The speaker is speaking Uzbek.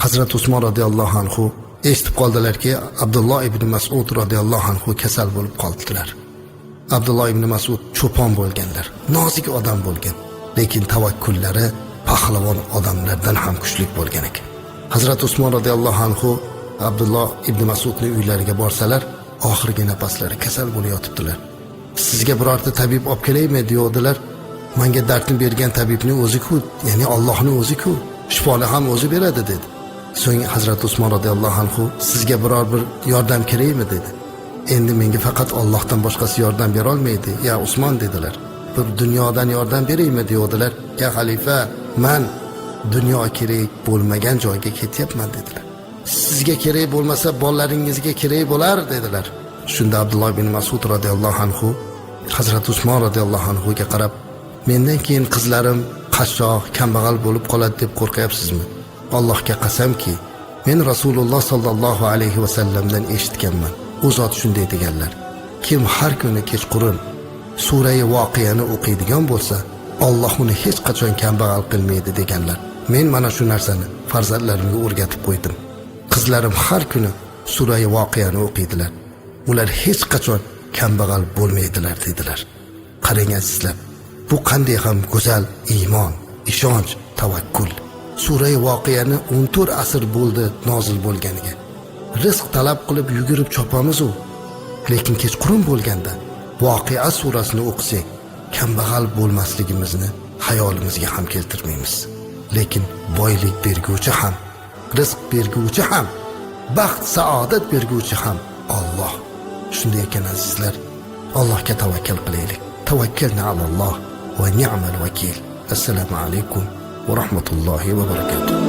Hazrat Usmon radhiyallohu anhu eshitib qoldilarki, Abdulloh ibn Mas'ud radhiyallohu anhu kasal bo'lib qoldilar. Abdulloh ibn Mas'ud cho'pon bo'lganlar, nozik odam bo'lgan, lekin tavakkullari pahlavon odamlardan ham kuchli bo'lgan ekan. Hazrat Usmon radhiyallohu anhu Abdulloh ibn Mas'udning uylariga borsalar, oxirgi nafaslari kasal bo'lib yotibdilar. Sizga birorta tabib olib kelaymi deydilar. Menga dardni bergan tabibning o'zi-ku, ya'ni Allohning o'zi-ku, shifoni ham o'zi beradi dedi. So'ng Hazrat Usmon radhiyallohu anhu sizga biror bir yordam kerakmi dedi. Endi menga faqat Allohdan boshqasi yordam bera olmaydi, ya Usmon dedilar. Bir dunyodan yordam beraymi deydilar. Ya xalifa, men dunyo kerak bo'lmagan joyga ketyapman dedilar. Sizga kerak bo'lmasa bolalaringizga kerak bo'lar dedilar. Shunda Abdulloh ibn Mas'ud radhiyallohu anhu Hazrat Usmon radhiyallohu anhu ga qarab, mendan keyin qizlarim qashshoq, kambag'al bo'lib qoladi deb qo'rqyapsizmi? Allohga qasamki, men Rasululloh sallallohu alayhi va sallamdan eshitganman. U zot shunday deganlar: kim har kuni kechqurun sura-i Voqeani o'qiydigan bo'lsa, Alloh uni hech qachon kambag'al qilmaydi deganlar. Men mana shu narsani farzandlarimga o'rgatib qo'ydim. Qizlarim har kuni sura-i Voqeani o'qiydilar. Ular hech qachon kambag'al bo'lmaydilar dedilar. Qarang azizlar, bu qanday ham go'zal iymon, ishonch, tavakkul. Sura-i Voqeani 14 asr bo'ldi nozil bo'lganiga. Rizq talab qilib yugurib chopamiz u. Lekin kechqurun bo'lganda Voqea surasini o'qisak, kambag'al bo'lmasligimizni hayolimizga ham keltirmaymiz. Lekin boylik berguvchi ham, rizq berguvchi ham, baxt, saodat berguvchi ham Alloh. Shunday ekan azizlar, Allohga tavakkal qilaylik. Tavakkalna alalloh va ni'mal vakil. Assalomu alaykum va rahmatullohi va barakatuh.